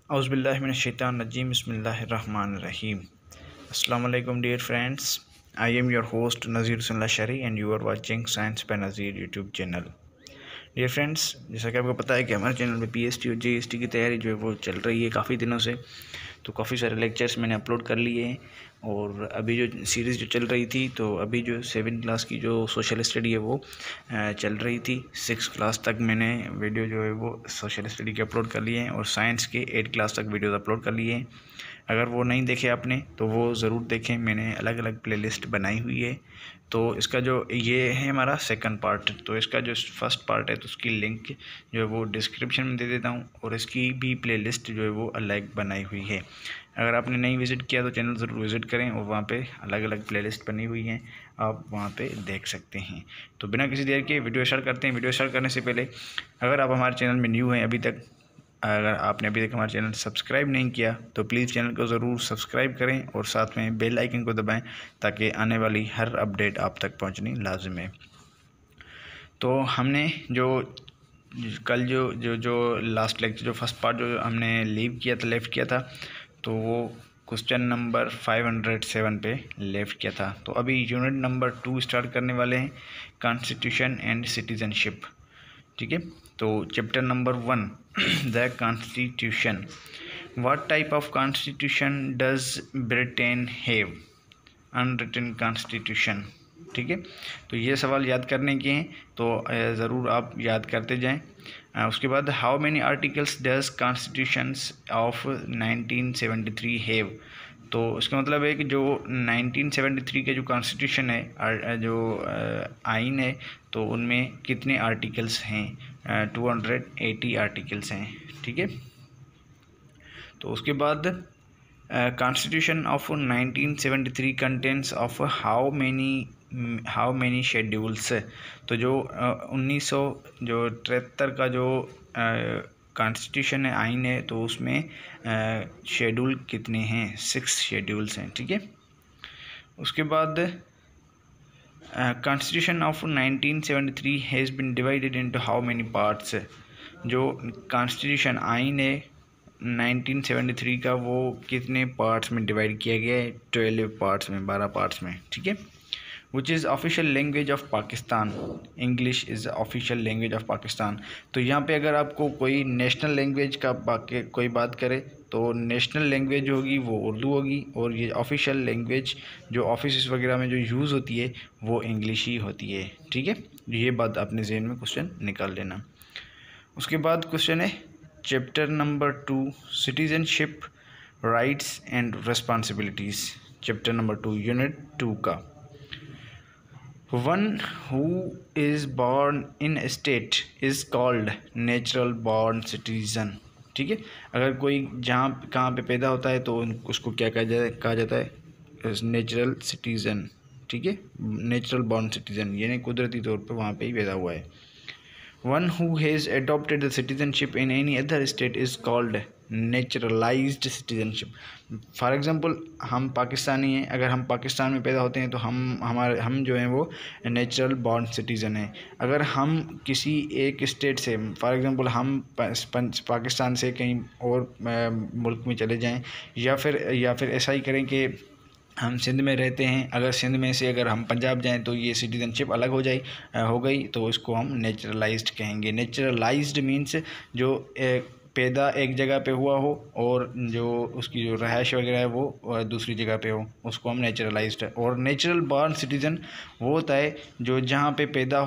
Auzubillahiminash-shaitanir-rajim. Bismillahir-rahmanir-rahim. Assalamu alaikum dear friends. I am your host Nazir Sunla Shari and you are watching Science by Nazir YouTube channel. Dear friends, जैसा कि आपको पता है कि हमारे channel पे PST और जेएसटी की तैयारी जो है वो चल रही है काफ़ी दिनों से। तो काफ़ी सारे लेक्चर्स मैंने अपलोड कर लिए हैं और अभी जो सीरीज़ जो चल रही थी, तो अभी जो 7th क्लास की जो सोशल स्टडी है वो चल रही थी। 6th क्लास तक मैंने वीडियो जो है वो सोशल स्टडी के अपलोड कर लिए हैं और साइंस के 8th क्लास तक वीडियोज़ अपलोड कर लिए हैं। अगर वो नहीं देखे आपने तो वो ज़रूर देखें, मैंने अलग अलग प्लेलिस्ट बनाई हुई है। तो इसका जो ये है हमारा सेकंड पार्ट, तो इसका जो फर्स्ट पार्ट है तो उसकी लिंक जो है वो डिस्क्रिप्शन में दे देता हूँ और इसकी भी प्लेलिस्ट जो है वो अलग बनाई हुई है। अगर आपने नहीं विज़िट किया तो चैनल ज़रूर विज़िट करें और वहाँ पे अलग अलग प्लेलिस्ट बनी हुई हैं, आप वहाँ पे देख सकते हैं। तो बिना किसी देर के वीडियो स्टार्ट करते हैं। वीडियो स्टार्ट करने से पहले अगर आप हमारे चैनल में न्यू हैं, अगर आपने अभी तक हमारा चैनल सब्सक्राइब नहीं किया तो प्लीज़ चैनल को ज़रूर सब्सक्राइब करें और साथ में बेल आइकन को दबाएं ताकि आने वाली हर अपडेट आप तक पहुंचनी लाजिम है। तो हमने जो कल जो लास्ट लेक्चर जो फर्स्ट पार्ट जो हमने लेफ़्ट किया था, तो वो क्वेश्चन नंबर 507 पे लेफ़्ट किया था। तो अभी यूनिट नंबर 2 स्टार्ट करने वाले हैं, कॉन्स्टिट्यूशन एंड सिटीजनशिप। ठीक है, तो chapter number 1 the constitution. What type of constitution does Britain have? Unwritten constitution. ठीक है, तो ये सवाल याद करने के हैं, तो ज़रूर आप याद करते जाएं। उसके बाद how many articles does constitutions of 1973 have? तो इसका मतलब है कि जो 1973 के जो कॉन्स्टिट्यूशन है, जो आइन है, तो उनमें कितने आर्टिकल्स हैं? 280 आर्टिकल्स हैं। ठीक है, तो उसके बाद constitution of 1973 contents of how many schedules? तो जो 1973 का जो कॉन्स्टिट्यूशन है, आइन है, तो उसमें शेड्यूल कितने हैं? 6 शेड्यूल्स हैं। ठीक है, उसके बाद constitution of 1973 has been divided into how many parts? जो कॉन्स्टिट्यूशन आइन है 1973 का, वो कितने पार्ट्स में डिवाइड किया गया है? 12 पार्ट्स में, 12 पार्ट्स में। ठीक है, which is official language of Pakistan? English is official language of Pakistan. तो यहाँ पे अगर आपको कोई नेशनल लैंग्वेज का कोई बात करे तो नेशनल लैंग्वेज होगी वो उर्दू होगी, और ये ऑफिशियल लैंग्वेज जो ऑफिस वगैरह में जो यूज़ होती है वो इंग्लिश ही होती है। ठीक है, ये बात अपने जहन में क्वेश्चन निकाल लेना। उसके बाद क्वेश्चन है chapter number 2 citizenship rights and responsibilities. Chapter number 2 unit 2 का one who is born in state is called natural born citizen. ठीक है, अगर कोई कहाँ पे पैदा होता है तो उसको क्या कहा जाता है? Natural citizen. ठीक है, नेचुरल बॉर्न सिटीज़न यानी कुदरती तौर पे वहाँ पे ही पैदा हुआ है। One who has adopted the citizenship in any other state is called naturalised citizenship. For example हम पाकिस्तानी हैं, अगर हम पाकिस्तान में पैदा होते हैं तो हम जो हैं वो नेचुरल बॉर्न सिटीज़न हैं। अगर हम किसी एक स्टेट से, फॉर एग्ज़ाम्पल हम पाकिस्तान से कहीं और मुल्क में चले जाएं, या फिर ऐसा ही करें कि हम सिंध में रहते हैं, अगर सिंध में से अगर हम पंजाब जाएं तो ये सिटीज़नशिप अलग हो गई, तो इसको हम नेचुरलाइज्ड कहेंगे। नेचुरलाइज्ड मीन्स जो पैदा एक जगह पे हुआ हो और जो उसकी जो रहायश वगैरह है वो दूसरी जगह पे हो, उसको हम नेचुरलाइज्ड है। और नेचुरल बॉर्न सिटीज़न वो होता है जो जहाँ पे पैदा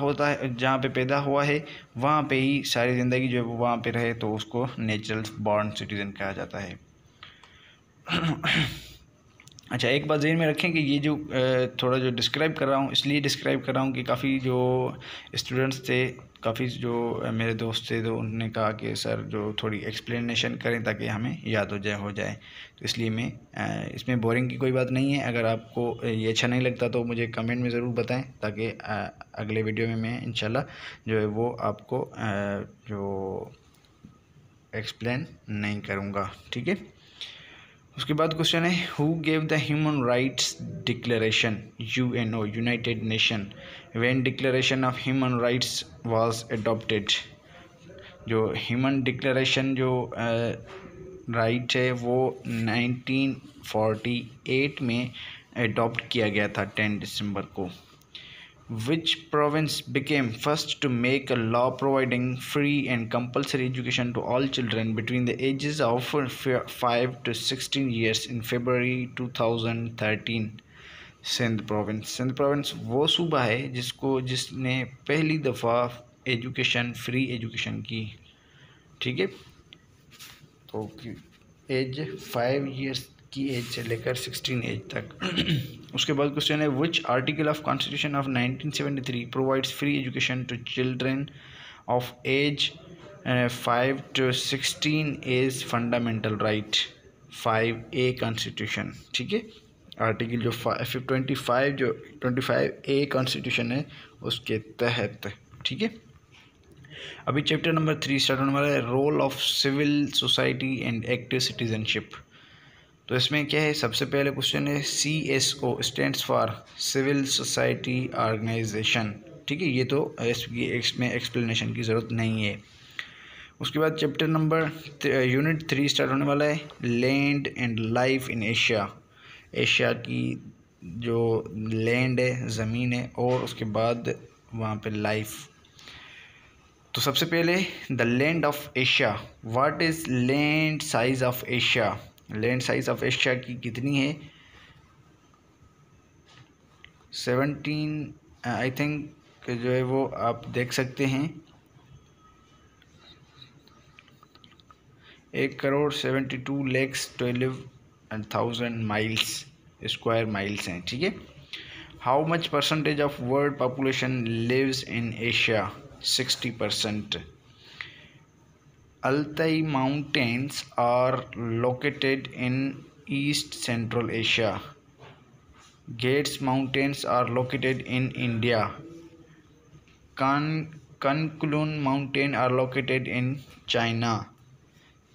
हुआ है वहाँ पे ही सारी ज़िंदगी जो है वो वहाँ पे रहे, तो उसको नेचुरल बॉर्न सिटीज़न कहा जाता है। अच्छा, एक बात ज़हन में रखें कि ये जो थोड़ा जो डिस्क्राइब कर रहा हूँ, इसलिए डिस्क्राइब कर रहा हूँ कि काफ़ी जो स्टूडेंट्स थे, काफ़ी जो मेरे दोस्त थे, तो उन्होंने कहा कि सर जो थोड़ी एक्सप्लेनेशन करें ताकि हमें याद हो जाए। तो इसलिए मैं इसमें बोरिंग की कोई बात नहीं है। अगर आपको ये अच्छा नहीं लगता तो मुझे कमेंट में ज़रूर बताएं ताकि अगले वीडियो में मैं इंशाल्लाह जो है वो आपको जो एक्सप्लेन नहीं करूँगा। ठीक है, उसके बाद क्वेश्चन है who gave the human rights declaration? UNO, United nation. When declaration of human rights was adopted? जो ह्यूमन डिक्लेरेशन जो राइट है वो 1948 में अडॉप्ट किया गया था 10 दिसंबर को। Which province became first to make a law providing free and compulsory education to all children between the ages of 5 to 16 years in February 2013? Sindh province. Sindh province वो सूबा है जिसने पहली दफ़ा एजुकेशन फ्री एजुकेशन की, ठीक है। तो एज 5 ईयर्स की एज से लेकर 16 एज तक। उसके बाद क्वेश्चन है which article of constitution of 1973 provides free education to children of age 5 to 16 is fundamental right. 5A constitution, ठीक है। आर्टिकल जो 25A कॉन्स्टिट्यूशन है उसके तहत, ठीक है। अभी चैप्टर नंबर 3 स्टार्ट होने वाला है, role of civil society and active citizenship. तो इसमें क्या है, सबसे पहले क्वेश्चन है CSO stands for civil society organization, ठीक है। ये तो इसमें एक्सप्लेनेशन की ज़रूरत नहीं है। उसके बाद चैप्टर नंबर यूनिट 3 स्टार्ट होने वाला है, land and life in Asia. Asia की जो लैंड है, ज़मीन है, और उसके बाद वहाँ पे लाइफ। तो सबसे पहले the land of Asia, what is land size of Asia. Land size of Asia की कितनी है, 17 आई थिंक जो है वो आप देख सकते हैं 1,72,12,000 माइल्स स्क्वायर माइल्स हैं, ठीक है। How much percentage of world population lives in Asia, 60%. Altai Mountains are located in East Central Asia. Gates Mountains are located in India. Kunlun Mountain are located in China.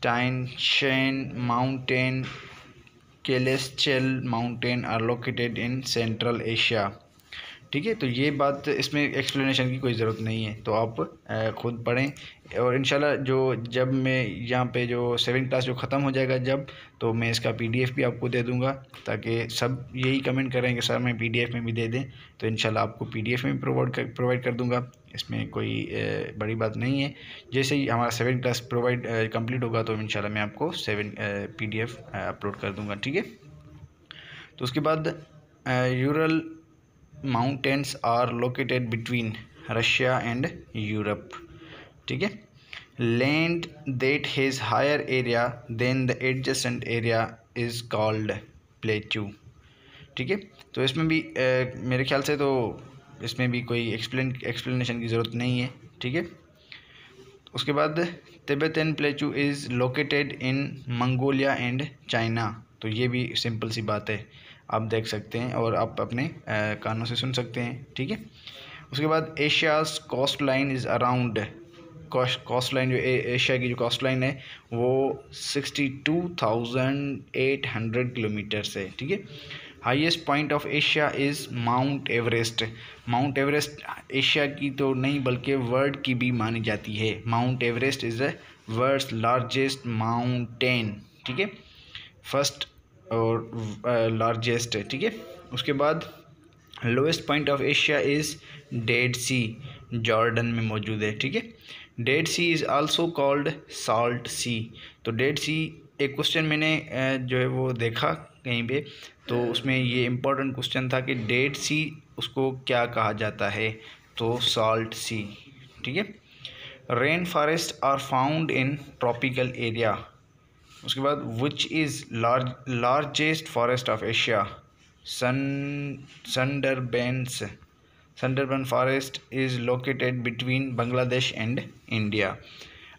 Tian Shan Mountain, Celestial Mountain are located in Central Asia, ठीक है। तो ये बात, इसमें explanation की कोई ज़रूरत नहीं है, तो आप खुद पढ़ें। और इंशाल्लाह जब मैं यहाँ पे जो 7th क्लास जो ख़त्म हो जाएगा तो मैं इसका PDF भी आपको दे दूँगा, ताकि सब यही कमेंट करें कि सर मैं PDF में भी दे दें, तो इंशाल्लाह आपको PDF में भी प्रोवाइड कर दूँगा। इसमें कोई बड़ी बात नहीं है। जैसे ही हमारा 7th क्लास कंप्लीट होगा तो इंशाल्लाह मैं आपको PDF अपलोड कर दूँगा, ठीक है। तो उसके बाद Ural mountains are located between Russia and Europe, ठीक है। Land that has higher area than the adjacent area is called plateau, ठीक है। तो इसमें भी मेरे ख्याल से तो इसमें भी कोई एक्सप्लेनेशन की ज़रूरत नहीं है, ठीक है। उसके बाद Tibetan plateau is located in Mongolia and China. तो ये भी सिंपल सी बात है, आप देख सकते हैं और आप अपने कानों से सुन सकते हैं, ठीक है। उसके बाद Asia's coast line is around, coast line जो एशिया की जो कोस्ट लाइन है वो 62,800 किलोमीटर है, ठीक है। Highest point of Asia is mount Everest. Mount Everest Asia की तो नहीं बल्कि वर्ल्ड की भी मानी जाती है। Mount Everest is the world's largest mountain, ठीक है, फर्स्ट और लार्जेस्ट है, ठीक है। उसके बाद lowest point of Asia is Dead Sea, Jordan में मौजूद है, ठीक है। Dead Sea is also called Salt Sea. तो डेड सी एक क्वेश्चन मैंने जो है वो देखा कहीं पे, तो उसमें ये इम्पोर्टेंट क्वेश्चन था कि डेड सी उसको क्या कहा जाता है, तो साल्ट सी, ठीक है। Rain forest are found in tropical area. उसके बाद which is largest forest of Asia, Sundarban forest is located between Bangladesh and India.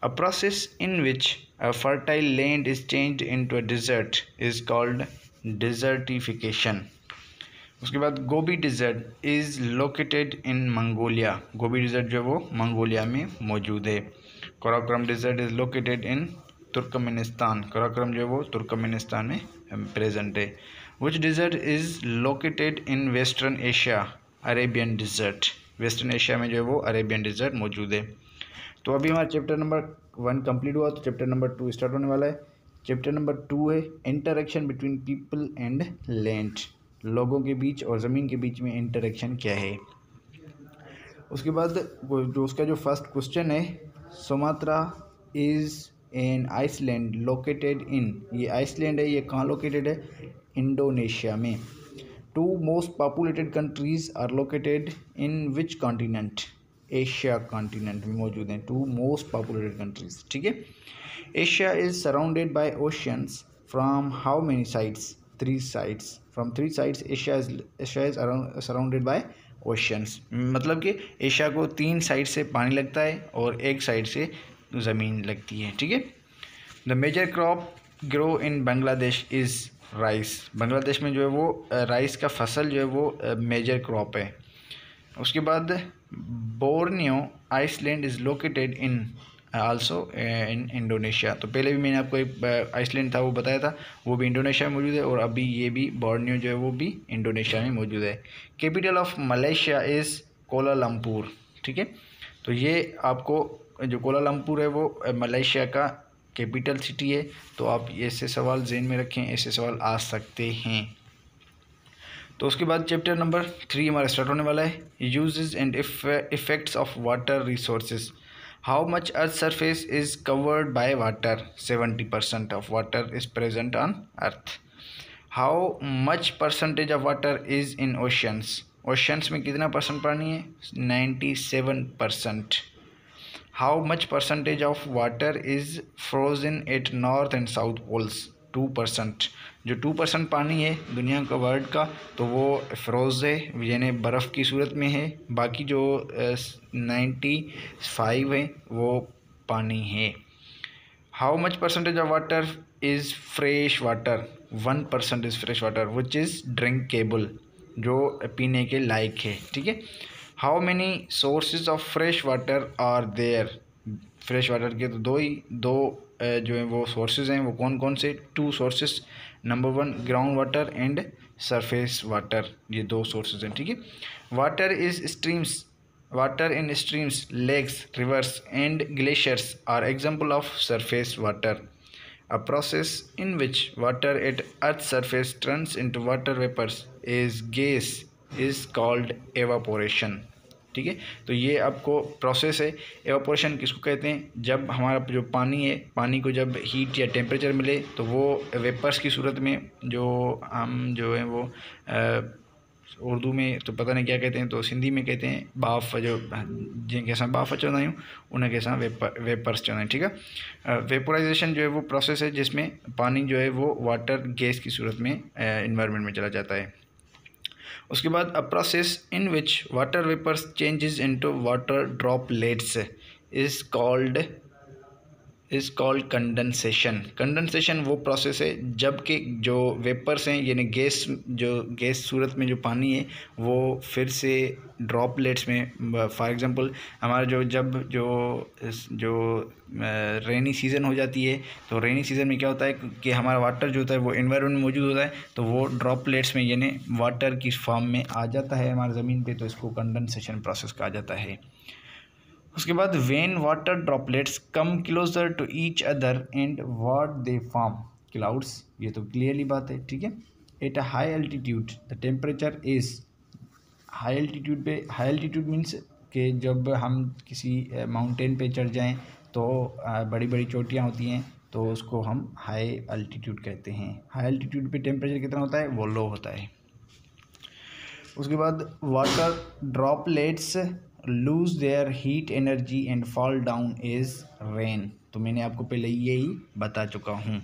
A process in which a fertile land is changed into a desert is called desertification. उसके बाद Gobi desert is located in Mongolia. Gobi desert जो है वो Mongolia में मौजूद है। Karakoram desert is located in Turkmenistan. Karakoram जो है वो तुर्कमेनिस्तान में प्रेजेंट है। Which desert is located in western Asia, Arabian desert. Western Asia में जो है वो अरेबियन डिज़र्ट मौजूद है। तो अभी हमारा चैप्टर नंबर 1 कंप्लीट हुआ, तो चैप्टर नंबर 2 स्टार्ट होने वाला है। चैप्टर नंबर 2 है interaction between people and land, लोगों के बीच और ज़मीन के बीच में इंटरेक्शन क्या है। उसके बाद जो उसका जो फर्स्ट क्वेश्चन है, Sumatra is an island located in, ये आइसलैंड है, ये कहाँ लोकेटेड है, इंडोनेशिया में। Two most populated countries are located in which continent, Asia continent में मौजूद हैं टू मोस्ट पॉपुलेटेड कंट्रीज, ठीक है। Asia is surrounded by oceans from how many sides, 3 sides, from 3 sides Asia is surrounded by oceans, मतलब कि Asia को 3 side से पानी लगता है और 1 साइड से ज़मीन लगती है, ठीक है। The major crop grow in Bangladesh is rice, Bangladesh में जो है वो राइस का फसल जो है वो मेजर क्रॉप है। उसके बाद Borneo island is located in also in Indonesia, तो पहले भी मैंने आपको एक आइसलैंड था वो बताया था, वो भी इंडोनेशिया में मौजूद है, और अभी ये भी बोर्नियो जो है वो भी इंडोनेशिया में मौजूद है। Capital of Malaysia is Kuala Lumpur, ठीक है। तो ये आपको जो कोलालमपुर है वो मलेशिया का कैपिटल सिटी है, तो आप ऐसे सवाल ज़हन में रखें, ऐसे सवाल आ सकते हैं। तो उसके बाद चैप्टर नंबर 3 हमारा स्टार्ट होने वाला है, uses and effects of water resources. How much earth surface is covered by water, 70% of water is present on earth. How much percentage of water is in oceans, oceans में कितना percent पानी है, 97%। How much percentage of water is frozen at north and south poles, 2%। जो 2% पानी है दुनिया का world का, तो वो फ्रोज है, यानी बर्फ़ की सूरत में है, बाकी जो 95 है वो पानी है। How much percentage of water is fresh water, 1% is fresh water which is drinkable, जो पीने के लायक है, ठीक है। How many sources of fresh water are there, fresh water के तो दो जो है वो सोर्सेज हैं, वो कौन कौन से, 2 sources, number 1 ground water and surface water, ये 2 सोर्सेज हैं, ठीक है। Water is streams, water in streams, lakes, rivers and glaciers are example of surface water. A process in which water at Earth's surface turns into water vapors is gas is called evaporation, ठीक है। तो ये आपको process है, evaporation किसको कहते हैं, जब हमारा जो पानी है, पानी को जब हीट या टेम्परेचर मिले तो वो वेपर्स की सूरत में, जो हम जो है वो उर्दू में तो पता नहीं क्या कहते हैं, तो सिंधी में कहते हैं बाफ़, जो जिनके असां बाफ़ चवंदा आहियूं उनखे असां वेपर्स चवंदा आहियूं, ठीक है। वेपोराइजेशन जो है वो प्रोसेस है जिसमें पानी जो है वो वाटर गैस की सूरत में इन्वायरमेंट में चला जाता है। उसके बाद a process in which water vapours changes into water droplets is called condensation. Condensation वो प्रोसेस है जबकि जो वेपर्स हैं, यानी गैस सूरत में जो पानी है वो फिर से ड्रॉपलेट्स में, फॉर एग्जांपल हमारा जो रेनी सीज़न हो जाती है, तो रेनी सीज़न में क्या होता है कि हमारा वाटर जो होता है वो एनवायरनमेंट में मौजूद होता है, तो वो ड्रॉपलेट्स में यानी वाटर की फॉर्म में आ जाता है हमारी ज़मीन पे, तो इसको कंडेंसेशन प्रोसेस कहा जाता है। उसके बाद when water droplets come closer to each other and what they form, clouds, ये तो क्लियरली बात है, ठीक है। At a high altitude the temperature is, high altitude पे, हाई एल्टीट्यूड मीन्स कि जब हम किसी माउंटेन पे चढ़ जाएं तो बड़ी बड़ी चोटियां होती हैं, तो उसको हम हाई एल्टीट्यूड कहते हैं। हाई एल्टीट्यूड पे टेम्परेचर कितना होता है, वो लो होता है। उसके बाद water droplets lose their heat energy and fall down is rain, तो मैंने आपको पहले यही बता चुका हूँ।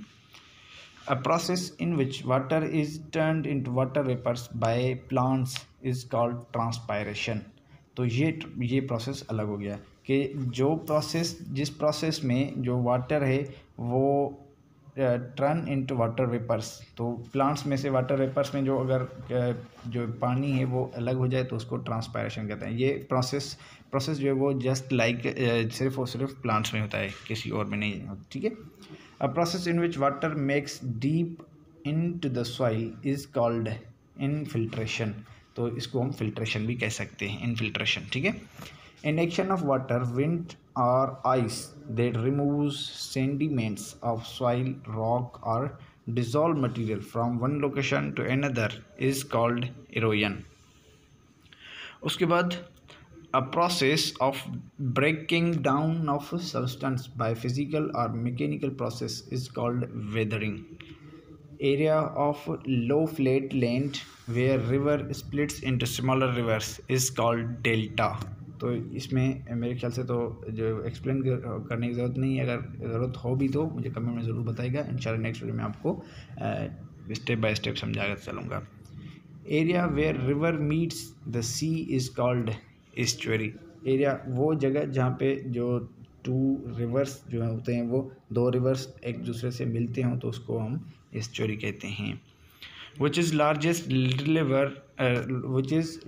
A process in which water is turned into water vapours by plants is called transpiration, तो ये प्रोसेस अलग हो गया कि जिस प्रोसेस में जो वाटर है वो टर्न इनटू वाटर वेपर्स, तो प्लांट्स में से वाटर वेपर्स में जो अगर जो पानी है वो अलग हो जाए तो उसको ट्रांसपायरेशन कहते हैं। ये प्रोसेस जो है वो जस्ट लाइक सिर्फ और सिर्फ प्लांट्स में होता है, किसी और में नहीं होता, ठीक है। अ process in which water makes deep into the soil is called infiltration, तो इसको हम फिल्ट्रेशन भी कह सकते हैं, इनफिल्ट्रेशन, ठीक है। In action of water wind or ice that removes sediments of soil, rock, or dissolved material from one location to another is called erosion. उसके बाद a process of breaking down of substance by physical or mechanical process is called weathering. Area of low flat land where river splits into smaller rivers is called delta. तो इसमें मेरे ख्याल से तो जो explain करने की ज़रूरत नहीं है, अगर ज़रूरत हो भी तो मुझे कमेंट में ज़रूर बताइएगा, इंशाल्लाह नेक्स्ट वीडियो में आपको स्टेप बाय स्टेप समझा कर चलूँगा. Area where river meets the sea is called estuary. Area वो जगह जहाँ पे जो टू रिवर्स जो होते हैं, वो दो रिवर्स एक दूसरे से मिलते हों तो उसको हम एस्चुअरी कहते हैं. which is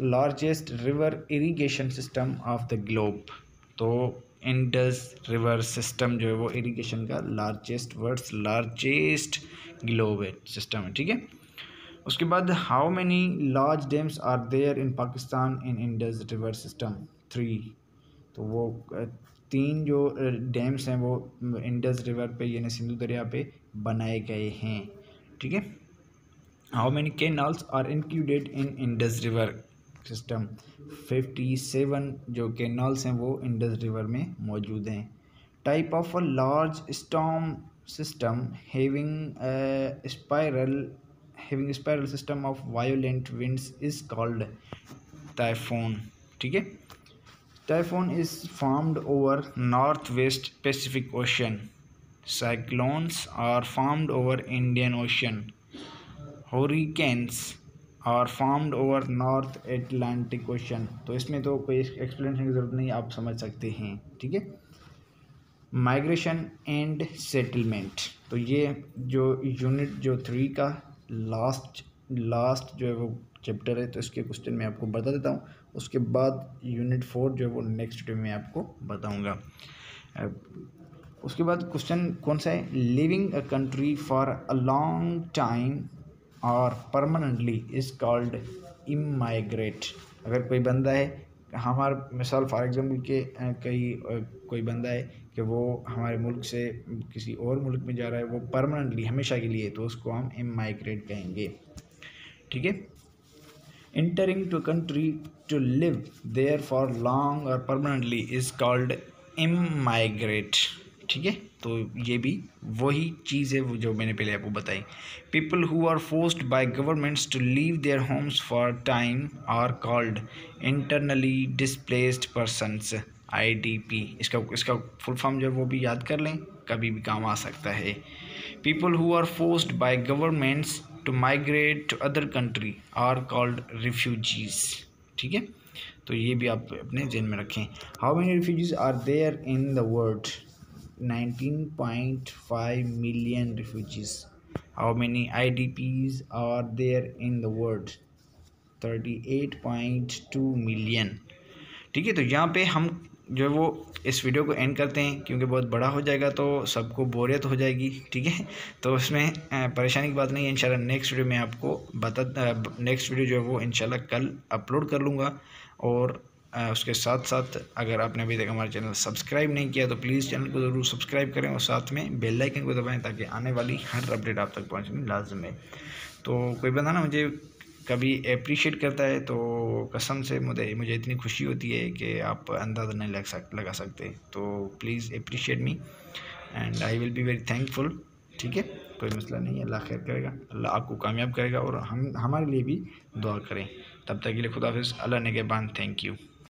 largest river irrigation system of the globe. तो इंडस रिवर सिस्टम जो है वो इरिगेशन का लार्जेस्ट ग्लोब है, सिस्टम है. ठीक है. उसके बाद how many large dams are there in Pakistan in Indus river system? 3. तो वो 3 जो डैम्स हैं वो इंडस रिवर पे यानी सिंधु दरिया पे बनाए गए हैं. ठीक है. How many canals are included in Indus river system? 57 जो कैनाल्स हैं वो इंडस रिवर में मौजूद हैं. Type of a large storm system having spiral system of violent winds is called typhoon. ठीक है. Typhoon is formed over north west Pacific ocean. Cyclones are formed over Indian ocean. Hurricanes are formed over north Atlantic ocean. तो इसमें तो कोई explanation की ज़रूरत नहीं, आप समझ सकते हैं. ठीक है. Migration and settlement. तो ये जो यूनिट जो 3 का लास्ट जो है वो चैप्टर है, तो इसके क्वेश्चन मैं आपको बता देता हूँ. उसके बाद यूनिट 4 जो है वो नेक्स्ट वीडियो में आपको बताऊँगा. उसके बाद क्वेश्चन कौन सा है? Living a country for a long time और परमानेंटली इज कॉल्ड इमाइग्रेट. अगर कोई बंदा है, हमारा मिसाल फॉर एग्जांपल के कोई बंदा है कि वो हमारे मुल्क से किसी और मुल्क में जा रहा है, वो परमानेंटली हमेशा के लिए, तो उसको हम इमाइग्रेट कहेंगे. ठीक है. Entering to country to live there for long और परमानेंटली इज कॉल्ड इमाइग्रेट. ठीक है. तो ये भी वही चीज़ है वो जो मैंने पहले आपको बताई. People who are forced by governments to leave their homes for time are called internally displaced persons. IDP. इसका फुल फॉर्म जो है वो भी याद कर लें, कभी भी काम आ सकता है. People who are forced by governments to migrate to other country are called refugees. ठीक है. तो ये भी आप अपने जहन में रखें. How many refugees are there in the world? 19.5 million refugees. How many IDPs are there in the world? 38.2 million. ठीक है. तो यहाँ पे हम जो है वो इस वीडियो को एंड करते हैं, क्योंकि बहुत बड़ा हो जाएगा तो सबको बोरियत हो जाएगी. ठीक है. तो उसमें परेशानी की बात नहीं है. इंशाल्लाह नेक्स्ट वीडियो में आपको नेक्स्ट वीडियो जो है वो इंशाल्लाह कल अपलोड कर लूँगा. और उसके साथ साथ अगर आपने अभी तक हमारे चैनल सब्सक्राइब नहीं किया तो प्लीज़ चैनल को ज़रूर सब्सक्राइब करें और साथ में बेल आइकन को दबाएं ताकि आने वाली हर अपडेट आप तक पहुंचनी लाजम है. तो कोई बंदा ना मुझे कभी अप्रिशिएट करता है तो कसम से मुझे इतनी खुशी होती है कि आप अंदाज़ा नहीं लगा सकते. तो please appreciate me and I will be very thankful. ठीक है. कोई मसला नहीं है. अल्लाह खैर करेगा, अल्लाह आपको कामयाब करेगा और हम हमारे लिए भी दुआ करें. तब तक के लिए खुदा हाफिज़. अल्लाह ने के बाद थैंक यू.